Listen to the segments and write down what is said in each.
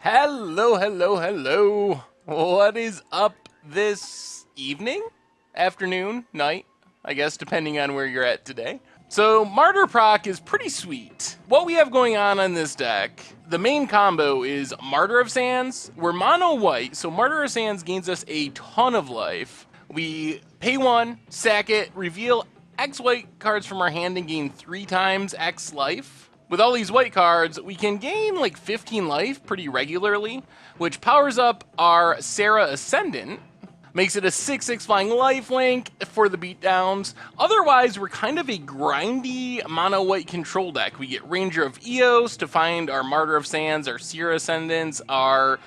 Hello, hello, hello. What is up this evening? Afternoon, night, I guess, depending on where you're at today. So, Martyr Proc is pretty sweet. What we have going on this deck, the main combo is Martyr of Sands. We're mono white, so Martyr of Sands gains us a ton of life. We pay 1, sack it, reveal X white cards from our hand and gain 3 times X life. With all these white cards, we can gain like 15 life pretty regularly, which powers up our Sarah Ascendant, makes it a 6/6 flying lifelink for the beatdowns. Otherwise, we're kind of a grindy mono white control deck. We get Ranger of Eos to find our Martyr of Sands, our Sarah Ascendants, our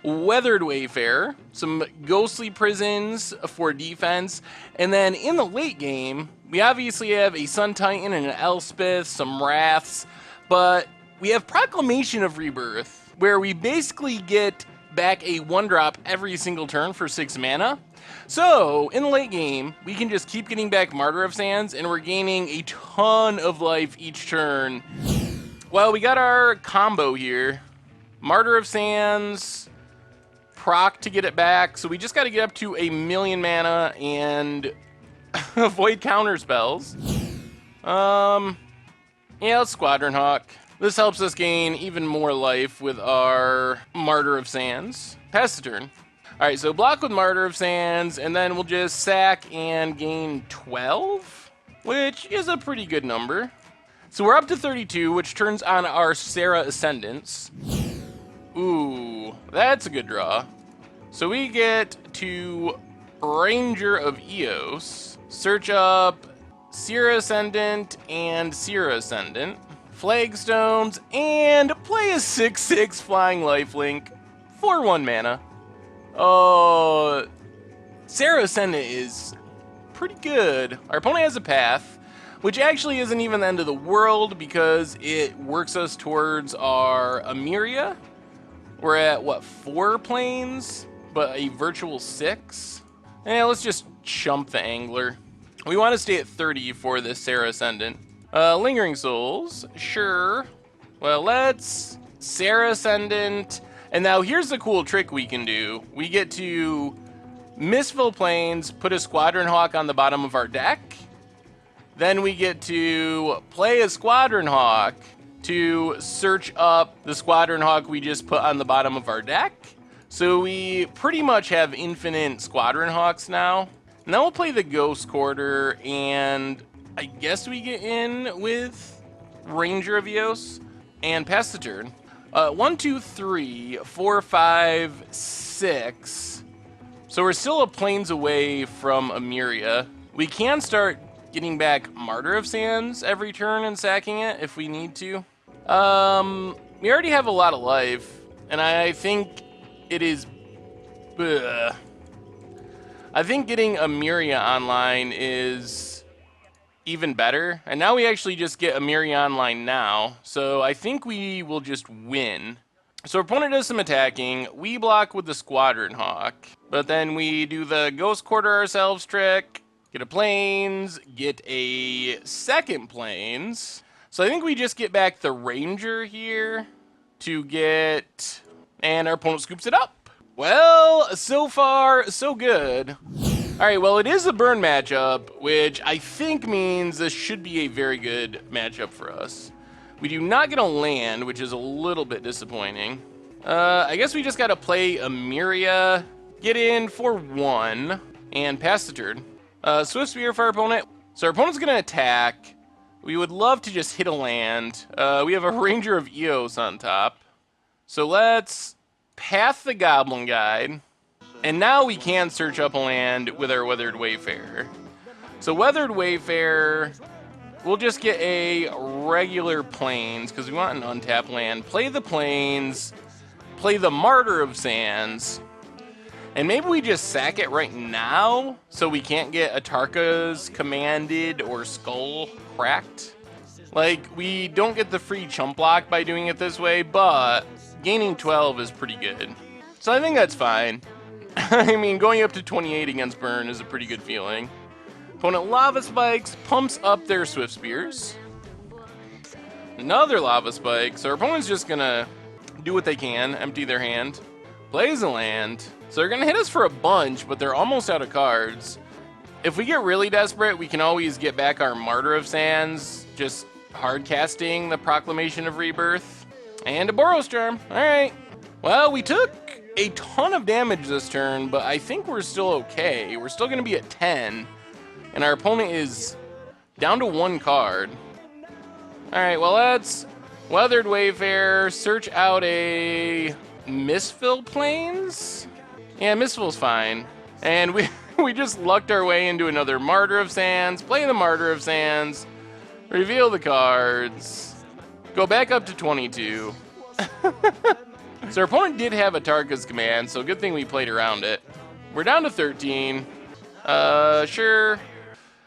Weathered Wayfarer, some Ghostly Prisons for defense, and then in the late game, we obviously have a Sun Titan and an Elspeth, some Wraths, but we have Proclamation of Rebirth, where we basically get back a 1-drop every single turn for 6 mana. So, in the late game, we can just keep getting back Martyr of Sands, and we're gaining a ton of life each turn. Well, we got our combo here. Martyr of Sands, proc to get it back, so we just got to get up to 1,000,000 mana and avoid counter spells. Yeah, let's Squadron Hawk. This helps us gain even more life with our Martyr of Sands. Pass the turn. Alright, so block with Martyr of Sands, and then we'll just sack and gain 12, which is a pretty good number. So we're up to 32, which turns on our Sarah Ascendants. Ooh, that's a good draw. So we get to Ranger of Eos, search up Sarah Ascendant and Sarah Ascendant, Flagstones, and play a 6/6 flying lifelink for 1 mana. Oh, Sarah Ascendant is pretty good. Our opponent has a path, which actually isn't even the end of the world because it works us towards our Emeria. We're at, what, 4 planes, but a virtual 6? Yeah, let's just chump the Angler. We want to stay at 30 for this Sarah Ascendant. Lingering Souls, sure. Well, let's Sarah Ascendant. And now here's the cool trick we can do. We get to Mistful Plains, put a Squadron Hawk on the bottom of our deck. Then we get to play a Squadron Hawk to search up the Squadron Hawk we just put on the bottom of our deck. So we pretty much have infinite Squadron Hawks now. Now we'll play the Ghost Quarter, and I guess we get in with Ranger of Eos and pass the turn. 1, 2, 3, 4, 5, 6. So we're still a planes away from Emeria. We can start getting back Martyr of Sands every turn and sacking it if we need to. We already have a lot of life, and I think it is... I think getting Emeria online is even better. And now we actually just get Emeria online now. So I think we will just win. So our opponent does some attacking. We block with the Squadron Hawk. But then we do the Ghost Quarter ourselves trick. Get a Plains. Get a second Plains. So I think we just get back the Ranger here to get... And our opponent scoops it up. Well, so far, so good. Alright, well, it is a burn matchup, which I think means this should be a very good matchup for us. We do not get a land, which is a little bit disappointing. I guess we just gotta play Emeria, get in for 1, and pass the turn. Swift Spear for our opponent. So our opponent's gonna attack. We would love to just hit a land. We have a Ranger of Eos on top. So let's path the Goblin Guide, and now we can search up a land with our Weathered Wayfarer. So Weathered Wayfarer, we'll just get a regular Plains, because we want an untapped land. Play the Plains, play the Martyr of Sands, and maybe we just sack it right now, so we can't get Atarka's Commanded or Skull cracked. Like, we don't get the free chump block by doing it this way, but gaining 12 is pretty good. So I think that's fine. I mean, going up to 28 against Burn is a pretty good feeling. Opponent Lava Spikes, pumps up their Swift Spears. Another Lava Spike, so our opponent's just gonna do what they can, empty their hand. Plays a land. So they're going to hit us for a bunch, but they're almost out of cards. If we get really desperate, we can always get back our Martyr of Sands, just hard casting the Proclamation of Rebirth. And a Boros Charm. All right. Well, we took a ton of damage this turn, but I think we're still okay. We're still going to be at 10, and our opponent is down to 1 card. All right, well, let's Weathered Wayfarer, search out a Mistfall Plains. Yeah, Mistfall's fine. And we just lucked our way into another Martyr of Sands, play the Martyr of Sands, reveal the cards, go back up to 22. So our opponent did have a Tarka's Command, so good thing we played around it. We're down to 13. Sure.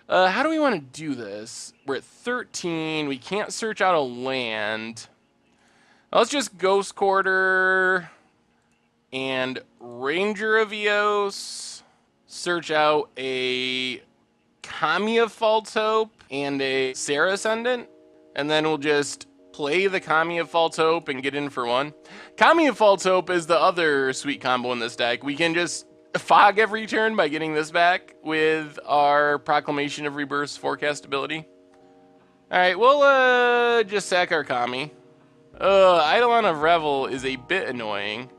How do we want to do this? We're at 13. We can't search out a land. Let's just Ghost Quarter and Ranger of Eos. Search out a Kamiya False Hope and a Sarah Ascendant. And then we'll just play the Kamiya False Hope and get in for 1. Kamiya False Hope is the other sweet combo in this deck. We can just fog every turn by getting this back with our Proclamation of Rebirth's forecast ability. Alright, we'll just sack our Kami. Eidolon of Revel is a bit annoying.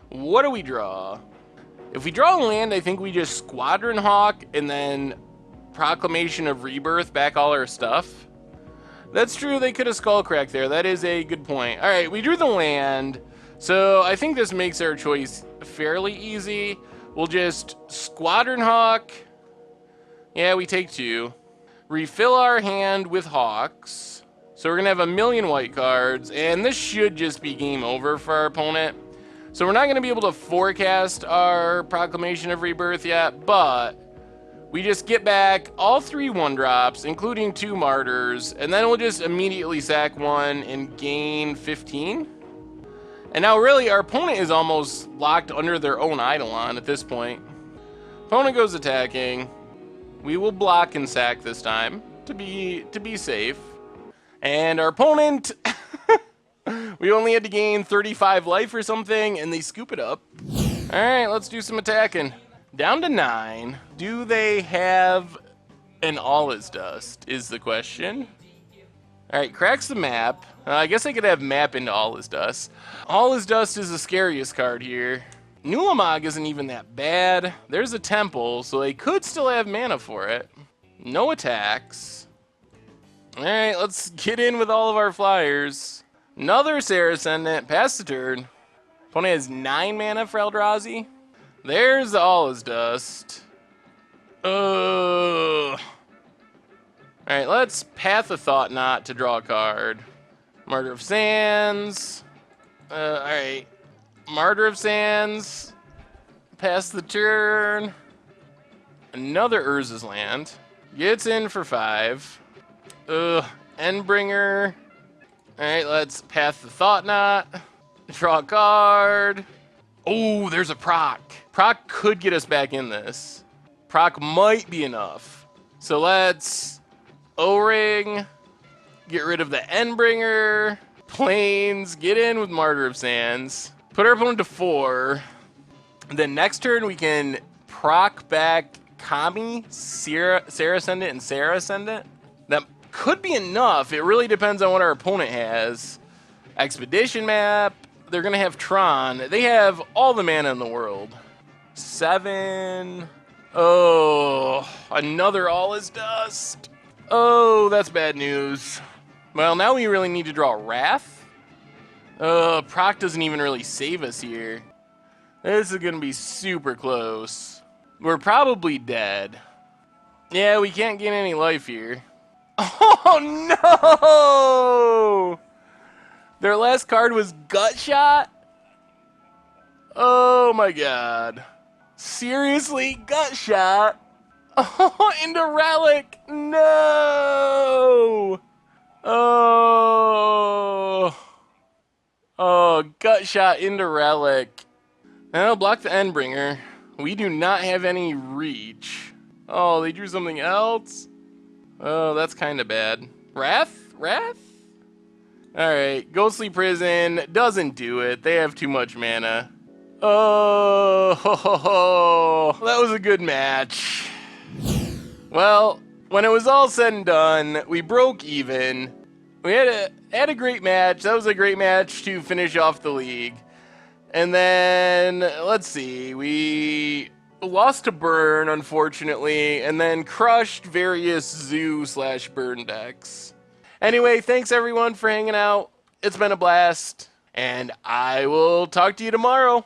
What do we draw? If we draw a land, I think we just Squadron Hawk and then Proclamation of Rebirth back all our stuff. That's true, they could have Skullcracked there. That is a good point. Alright, we drew the land, so I think this makes our choice fairly easy. We'll just Squadron Hawk. Yeah, we take 2. Refill our hand with Hawks. So we're going to have a million white cards, and this should just be game over for our opponent. So we're not going to be able to forecast our Proclamation of Rebirth yet, but we just get back all 3 1-drops, including 2 Martyrs, and then we'll just immediately sack 1 and gain 15. And now really our opponent is almost locked under their own Eidolon at this point. Opponent goes attacking. We will block and sack this time to be safe. And our opponent, we only had to gain 35 life or something, and they scoop it up. All right, let's do some attacking. Down to 9. Do they have an All Is Dust is the question. All right, cracks the map. I guess I could have map into All Is Dust. All Is Dust is the scariest card here. Nulamog isn't even that bad. There's a temple, so they could still have mana for it. No attacks. All right, let's get in with all of our flyers. Another Sarah Ascendant. Pass the turn. Opponent has 9 mana for Eldrazi. There's the All Is Dust. All right, let's Path of Thought Knot to draw a card. Martyr of Sands. All right. Martyr of Sands. Pass the turn. Another Urza's Land. Gets in for 5. Endbringer. All right, let's Path the Thought Knot. Draw a card. Oh, there's a Proc. Proc could get us back in this. Proc might be enough. So let's O-Ring. Get rid of the Endbringer. Plains. Get in with Martyr of Sands. Put our opponent to 4. Then next turn we can proc back Kami, Sarah Ascendant, and Sarah Ascendant. That could be enough. It really depends on what our opponent has. Expedition map. They're going to have Tron. They have all the mana in the world. 7. Oh, another All Is Dust. Oh, that's bad news. Well, now we really need to draw Wrath. Proc doesn't even really save us here. This is going to be super close. We're probably dead. Yeah, we can't gain any life here. Oh, no! Their last card was Gut Shot? Oh, my God. Seriously? Gut Shot? Oh, into Relic! No! Oh... Oh, Gut Shot into Relic. Now block the Endbringer. We do not have any reach. Oh, they drew something else? Oh, that's kind of bad. Wrath? Wrath? Alright, Ghostly Prison doesn't do it. They have too much mana. Oh, ho, ho, ho. That was a good match. Well, when it was all said and done, we broke even. We had a great match. That was a great match to finish off the league. And then, let's see, we lost to Burn, unfortunately, and then crushed various Zoo/Burn decks. Anyway, thanks everyone for hanging out. It's been a blast, and I will talk to you tomorrow.